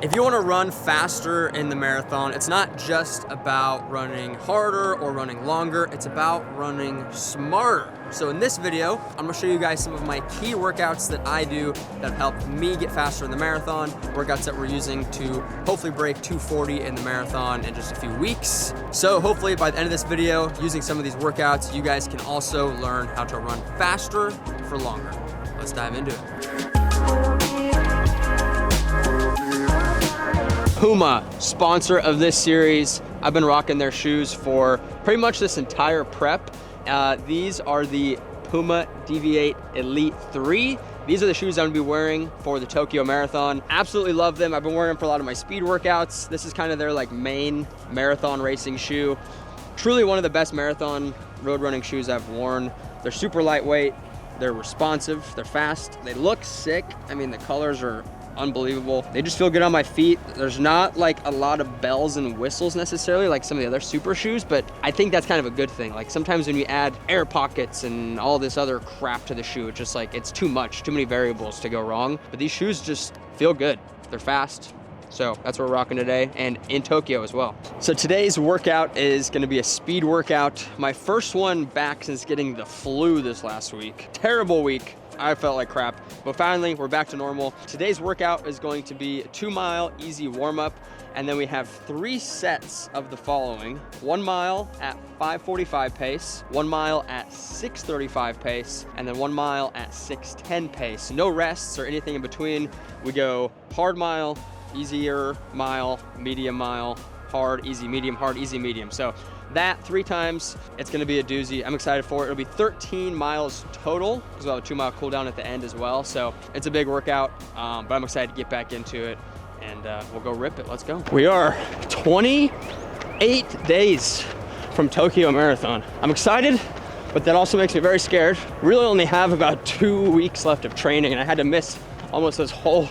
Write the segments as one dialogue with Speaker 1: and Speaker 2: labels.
Speaker 1: If you want to run faster in the marathon, it's not just about running harder or running longer, it's about running smarter. So in this video, I'm gonna show you guys some of my key workouts that I do that have helped me get faster in the marathon, workouts that we're using to hopefully break 240 in the marathon in just a few weeks. So hopefully by the end of this video, using some of these workouts, you guys can also learn how to run faster for longer. Let's dive into it. Puma, sponsor of this series. I've been rocking their shoes for pretty much this entire prep. These are the Puma Deviate Elite 3. These are the shoes I'm gonna be wearing for the Tokyo Marathon. Absolutely love them. I've been wearing them for a lot of my speed workouts. This is kind of their like main marathon racing shoe. Truly one of the best marathon road running shoes I've worn. They're super lightweight, they're responsive, they're fast, they look sick. I mean, the colors are unbelievable. They just feel good on my feet. There's not like a lot of bells and whistles necessarily like some of the other super shoes, but I think that's kind of a good thing. Like sometimes when you add air pockets and all this other crap to the shoe, it's just like, it's too much, too many variables to go wrong. But these shoes just feel good. They're fast. So that's what we're rocking today, and in Tokyo as well. So today's workout is gonna be a speed workout. My first one back since getting the flu this last week. Terrible week. I felt like crap, but finally we're back to normal. Today's workout is going to be a 2-mile easy warm-up, and then we have 3 sets of the following: 1 mile at 5:45 pace, 1 mile at 6:35 pace, and then 1 mile at 6:10 pace. No rests or anything in between. We go hard mile, easier mile, medium mile, hard, easy, medium, hard, easy, medium. So that 3 times, it's gonna be a doozy. I'm excited for it. It'll be 13 miles total, because we'll have a 2-mile cool down at the end as well. So it's a big workout, but I'm excited to get back into it, and we'll go rip it. Let's go. We are 28 days from Tokyo Marathon. I'm excited, but that also makes me very scared. Really only have about 2 weeks left of training, and I had to miss almost this whole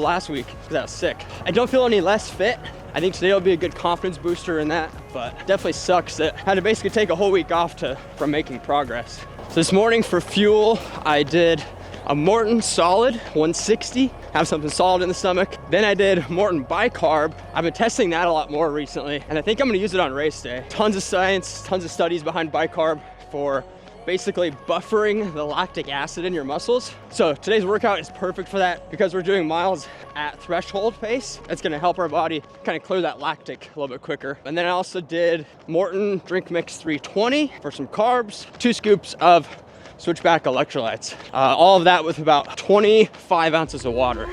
Speaker 1: last week because I was sick. I don't feel any less fit. I think today will be a good confidence booster in that, but definitely sucks that I had to basically take a whole week off from making progress. So this morning for fuel, I did a Morton Solid 160, have something solid in the stomach. Then I did Morton Bicarb. I've been testing that a lot more recently, and I think I'm gonna use it on race day. Tons of science, tons of studies behind Bicarb for basically buffering the lactic acid in your muscles. So today's workout is perfect for that because we're doing miles at threshold pace. It's gonna help our body kind of clear that lactic a little bit quicker. And then I also did Morton Drink Mix 320 for some carbs, 2 scoops of Switchback electrolytes. All of that with about 25 ounces of water.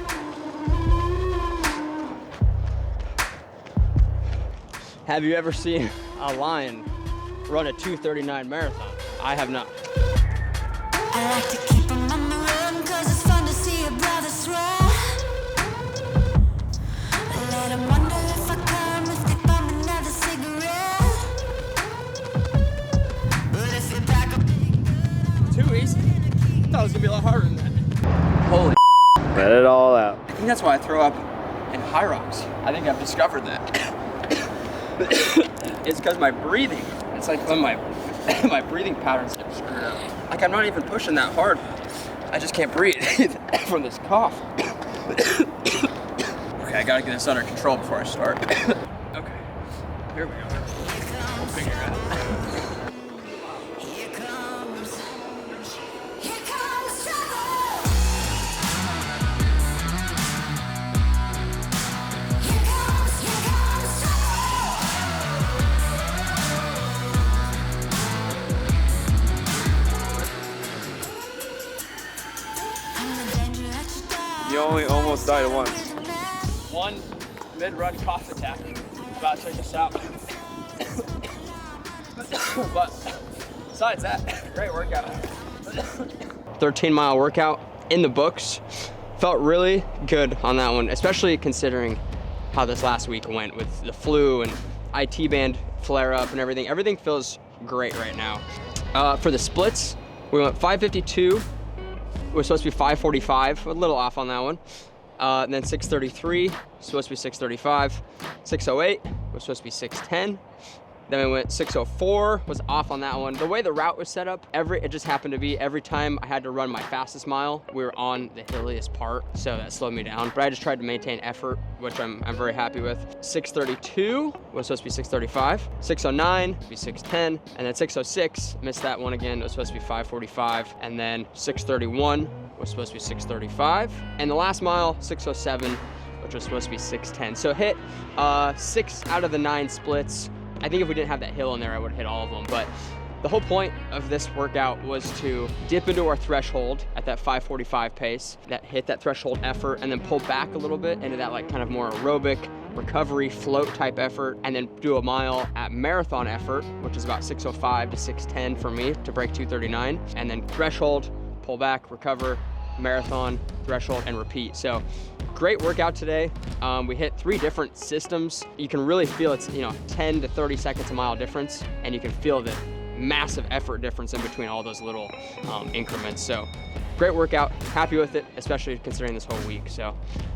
Speaker 1: Have you ever seen a lion run a 2:39 marathon? I have not.
Speaker 2: I like to keep them on the run, 'cause it's fun to see a brother sweat. Let them wonder if I come, if they bum another cigarette. But if you pack up
Speaker 1: Too easy. I thought it was gonna be a lot harder than that. Holy
Speaker 3: Let it all out.
Speaker 1: I think that's why I throw up in high rocks. I think I've discovered that. It's because my breathing, it's like when my breathing patterns get screwed up. Like I'm not even pushing that hard. I just can't breathe from this cough. Okay, I gotta get this under control before I start. Okay, here we go. We'll figure it out.
Speaker 2: here comes trouble. Here comes trouble. I'm the danger at your door.
Speaker 3: You only almost died once.
Speaker 1: One mid-run cough attack about to take us out. But besides that, great workout. 13-mile workout in the books. Felt really good on that one, especially considering how this last week went with the flu and IT band flare up and everything. Everything feels great right now. For the splits, we went 5:52. It was supposed to be 5:45, a little off on that one. And then 6:33, supposed to be 6:35. 6:08 was supposed to be 6:10. Then we went 6:04, was off on that one. The way the route was set up, it just happened to be every time I had to run my fastest mile, we were on the hilliest part, so that slowed me down. But I just tried to maintain effort, which I'm very happy with. 6:32 was supposed to be 6:35. 6:09 be 6:10, and then 6:06, missed that one again. It was supposed to be 5:45, and then 6:31 was supposed to be 6:35, and the last mile 6:07, which was supposed to be 6:10. So hit 6 out of the 9 splits. I think if we didn't have that hill in there, I would have hit all of them. But the whole point of this workout was to dip into our threshold at that 5:45 pace, hit that threshold effort, and then pull back a little bit into that like kind of more aerobic recovery float type effort, and then do a mile at marathon effort, which is about 6:05 to 6:10 for me to break 2:39, and then threshold, pull back, recover, marathon, threshold, and repeat. So great workout today. We hit 3 different systems. You can really feel it's 10 to 30 seconds a mile difference, and you can feel the massive effort difference in between all those little increments. So great workout, happy with it, especially considering this whole week. So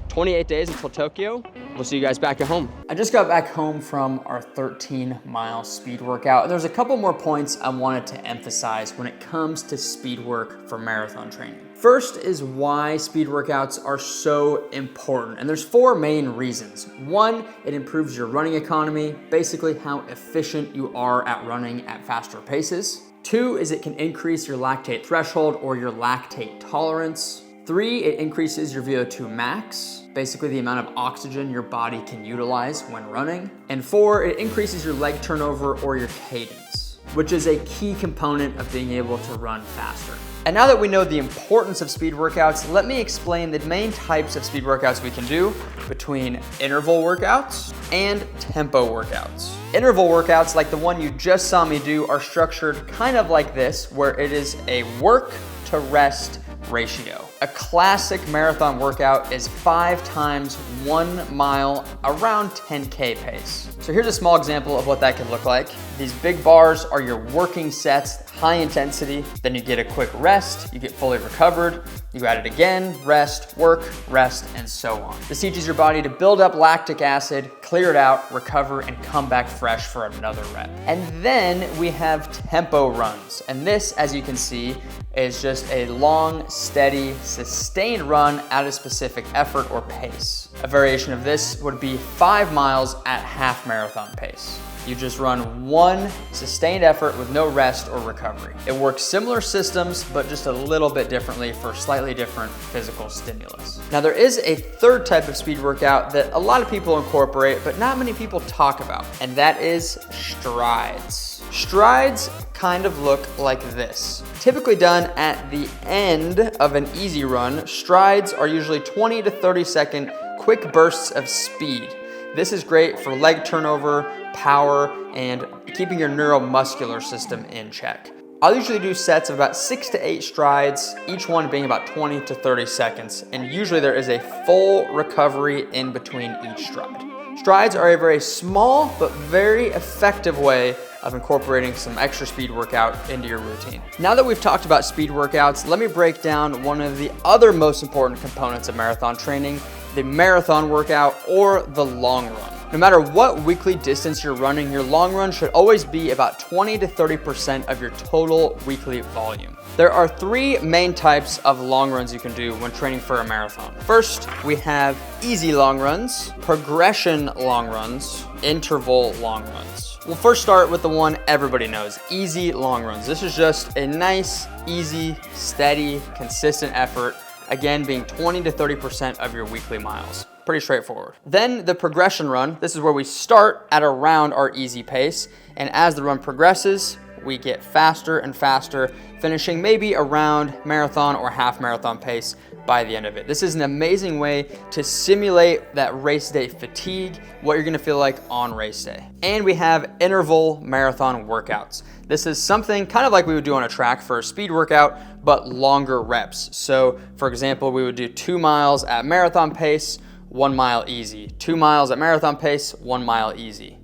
Speaker 1: 28 days until Tokyo. We'll see you guys back at home. I just got back home from our 13-mile speed workout. There's a couple more points I wanted to emphasize when it comes to speed work for marathon training. First is why speed workouts are so important, and there's 4 main reasons. 1, it improves your running economy, basically how efficient you are at running at faster paces. 2 is it can increase your lactate threshold or your lactate tolerance. 3, it increases your VO2 max, basically the amount of oxygen your body can utilize when running. And 4, it increases your leg turnover or your cadence, which is a key component of being able to run faster. And now that we know the importance of speed workouts, let me explain the main types of speed workouts we can do between interval workouts and tempo workouts. Interval workouts, like the one you just saw me do, are structured kind of like this, where it is a work to rest ratio. A classic marathon workout is 5 times 1 mile around 10K pace. So here's a small example of what that could look like. These big bars are your working sets, high intensity, then you get a quick rest, you get fully recovered, you add it again, rest, work, rest, and so on. This teaches your body to build up lactic acid, clear it out, recover, and come back fresh for another rep. And then we have tempo runs. And this, as you can see, is just a long, steady, sustained run at a specific effort or pace. A variation of this would be 5 miles at half marathon pace. You just run 1 sustained effort with no rest or recovery. It works similar systems, but just a little bit differently for slightly different physical stimulus. Now there is a 3rd type of speed workout that a lot of people incorporate, but not many people talk about, and that is strides. Strides kind of look like this. Typically done at the end of an easy run, strides are usually 20 to 30 second quick bursts of speed. This is great for leg turnover, power, and keeping your neuromuscular system in check. I'll usually do sets of about 6 to 8 strides, each one being about 20 to 30 seconds, and usually there is a full recovery in between each stride. Strides are a very small but very effective way of incorporating some extra speed workout into your routine. Now that we've talked about speed workouts, let me break down one of the other most important components of marathon training, the marathon workout or the long run. No matter what weekly distance you're running, your long run should always be about 20 to 30% of your total weekly volume. There are 3 main types of long runs you can do when training for a marathon. First, we have easy long runs, progression long runs, interval long runs. We'll first start with the one everybody knows, easy long runs. This is just a nice, easy, steady, consistent effort, again being 20 to 30% of your weekly miles. Pretty straightforward. Then the progression run, this is where we start at around our easy pace, and as the run progresses, we get faster and faster, finishing maybe around marathon or half marathon pace by the end of it. This is an amazing way to simulate that race day fatigue, what you're gonna feel like on race day. And we have interval marathon workouts. This is something kind of like we would do on a track for a speed workout, but longer reps. So for example, we would do 2 miles at marathon pace, 1 mile easy. 2 miles at marathon pace, 1 mile easy.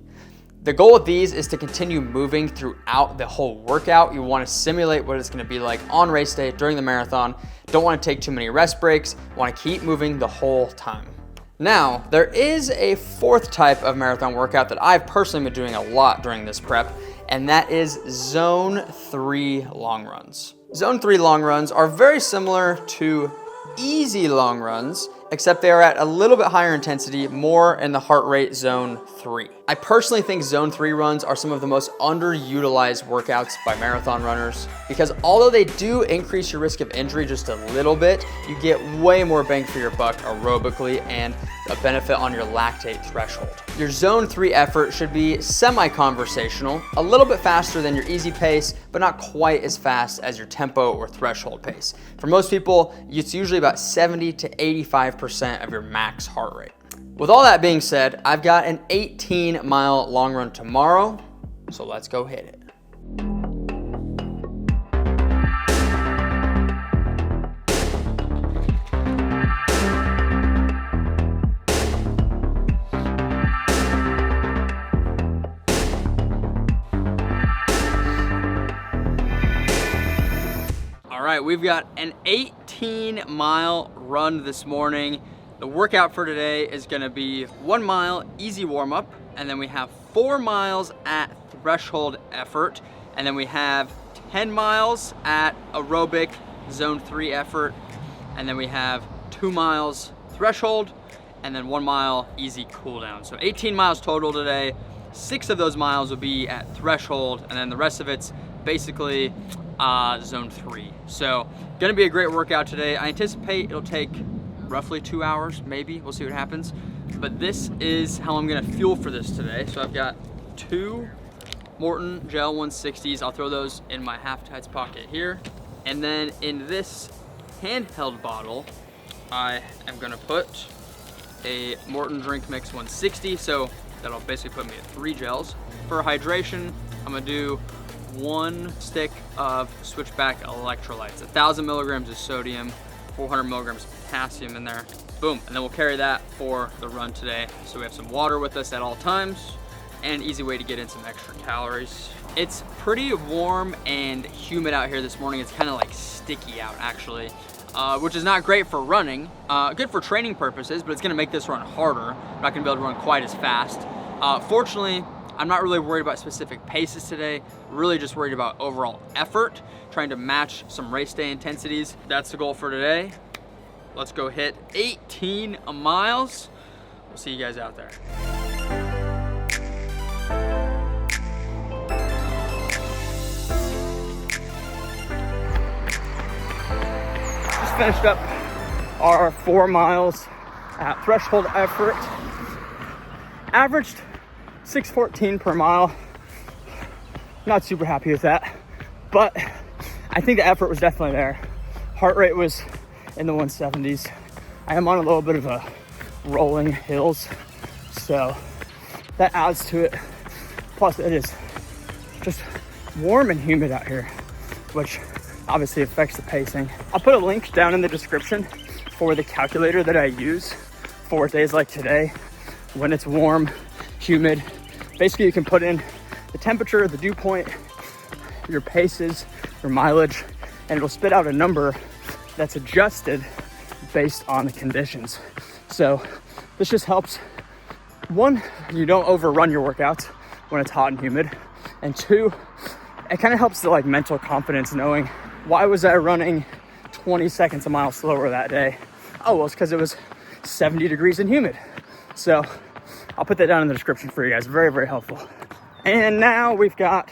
Speaker 1: The goal with these is to continue moving throughout the whole workout. You want to simulate what it's going to be like on race day during the marathon. Don't want to take too many rest breaks. Want to keep moving the whole time. Now, there is a fourth type of marathon workout that I've personally been doing a lot during this prep, and that is Zone 3 long runs. Zone 3 long runs are very similar to easy long runs, except they are at a little bit higher intensity, more in the heart rate zone 3. I personally think zone 3 runs are some of the most underutilized workouts by marathon runners, because although they do increase your risk of injury just a little bit, you get way more bang for your buck aerobically and a benefit on your lactate threshold. Your zone 3 effort should be semi-conversational, a little bit faster than your easy pace, but not quite as fast as your tempo or threshold pace. For most people, it's usually about 70 to 85% of your max heart rate. With all that being said, I've got an 18-mile long run tomorrow, so let's go hit it. All right, we've got an 18-mile run this morning. The workout for today is gonna be 1 mile easy warm up, and then we have 4 miles at threshold effort, and then we have 10 miles at aerobic zone 3 effort, and then we have 2 miles threshold, and then 1 mile easy cool down. So 18 miles total today. 6 of those miles will be at threshold, and then the rest of it's basically zone 3. So gonna be a great workout today. I anticipate it'll take roughly 2 hours, maybe. We'll see what happens. But this is how I'm gonna fuel for this today. So I've got 2 Maurten Gel 160s. I'll throw those in my half tights pocket here. And then in this handheld bottle, I am gonna put a Maurten Drink Mix 160. So that'll basically put me at 3 gels. For hydration, I'm gonna do 1 stick of Switchback electrolytes, 1,000 milligrams of sodium, 400 milligrams of potassium in there. Boom, and then we'll carry that for the run today. So we have some water with us at all times, and an easy way to get in some extra calories. It's pretty warm and humid out here this morning. It's kind of like sticky out actually, which is not great for running. Good for training purposes, but it's gonna make this run harder. I'm not gonna be able to run quite as fast. Fortunately, I'm not really worried about specific paces today, really just worried about overall effort, trying to match some race day intensities. That's the goal for today. Let's go hit 18 miles. We'll see you guys out there. Just finished up our 4 miles at threshold effort. Averaged 6:14 per mile. Not super happy with that, but I think the effort was definitely there. Heart rate was in the 170s. I am on a little bit of a rolling hills, so that adds to it. Plus it is just warm and humid out here, which obviously affects the pacing. I'll put a link down in the description for the calculator that I use for days like today when it's warm, humid. Basically you can put in the temperature, the dew point, your paces, your mileage, and it'll spit out a number that's adjusted based on the conditions. So this just helps. 1, you don't overrun your workouts when it's hot and humid. And 2, it kind of helps the like mental confidence knowing, why was I running 20 seconds a mile slower that day? Oh, well, it's because it was 70 degrees and humid. So I'll put that down in the description for you guys. Very, very helpful. And now we've got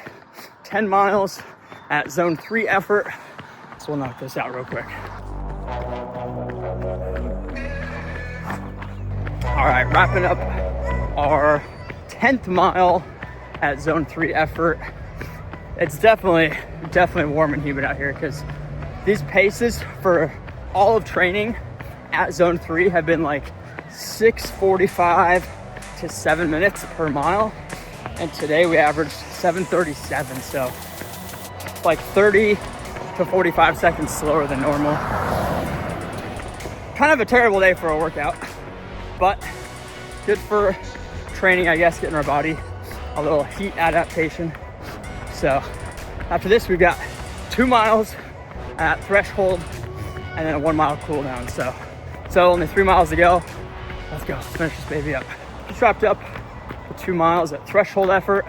Speaker 1: 10 miles at zone 3 effort. So we'll knock this out real quick. All right, wrapping up our 10th mile at zone 3 effort. It's definitely warm and humid out here because these paces for all of training at zone 3 have been like 6:45 to 7 minutes per mile. And today we averaged 7:37. So like 30 to 45 seconds slower than normal. Kind of a terrible day for a workout, but good for training, I guess, getting our body a little heat adaptation. So after this, we've got 2 miles at threshold and then a 1 mile cool down. So only 3 miles to go.
Speaker 4: Let's go, let's finish this baby up. Just wrapped up the 2 miles at threshold effort.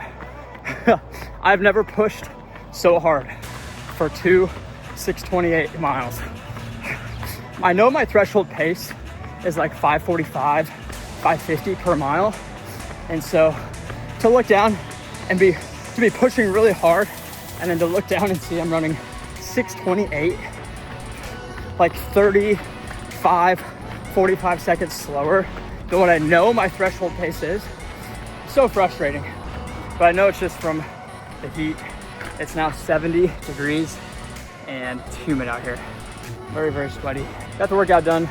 Speaker 4: I've never pushed so hard for 2 6:28 miles. I know my threshold pace is like 5:45, 5:50 per mile. And so to look down and to be pushing really hard, and then to look down and see I'm running 6:28, like 35, 45 seconds slower than what I know my threshold pace is. So frustrating. But I know it's just from the heat. It's now 70 degrees and it's humid out here. Very, very sweaty. Got the workout done.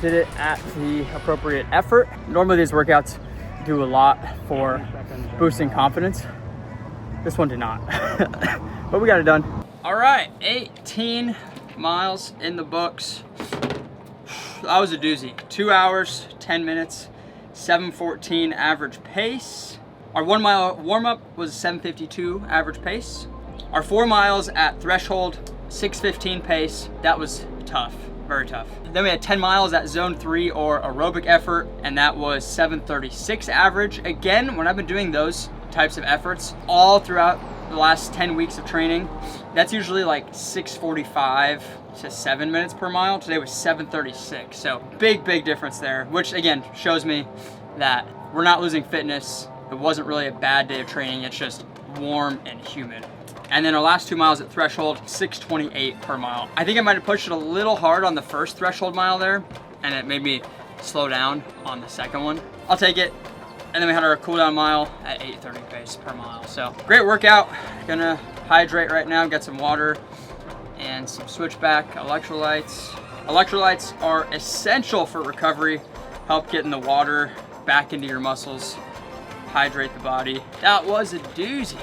Speaker 4: Did it at the appropriate effort. Normally these workouts do a lot for boosting confidence. This one did not, but we got it done. All right, 18 miles in the books. That was a doozy. 2 hours, 10 minutes, 7:14 average pace. Our 1 mile warm-up was 7:52 average pace. Our 4 miles at threshold, 6:15 pace. That was tough, very tough. Then we had 10 miles at zone 3 or aerobic effort, and that was 7:36 average. Again, when I've been doing those types of efforts all throughout the last 10 weeks of training, that's usually like 6:45 to 7 minutes per mile. Today was 7:36, so big difference there, which again shows me that we're not losing fitness. It wasn't really a bad day of training, it's just warm and humid. And then our last 2 miles at threshold, 6:28 per mile. I think I might have pushed it a little hard on the first threshold mile there, and it made me slow down on the second one. I'll take it. And then we had our cool down mile at 8:30 pace per mile. So great workout. Gonna hydrate right now, get some water and some switchback electrolytes. Electrolytes are essential for recovery. Help getting the water back into your muscles, hydrate the body. That was a doozy.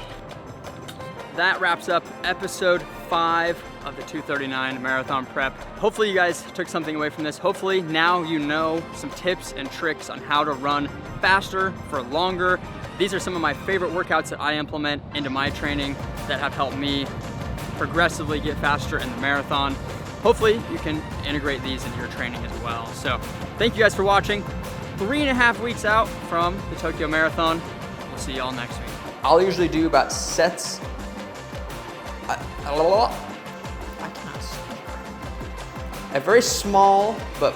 Speaker 4: That wraps up episode 5 of the 239 marathon prep. Hopefully you guys took something away from this. Hopefully now you know some tips and tricks on how to run faster for longer. These are some of my favorite workouts that I implement into my training that have helped me progressively get faster in the marathon. Hopefully you can integrate these into your training as well. So thank you guys for watching. 3.5 weeks out from the Tokyo Marathon. We'll see y'all next week. I'll usually do about sets. I cannot speak. A very small but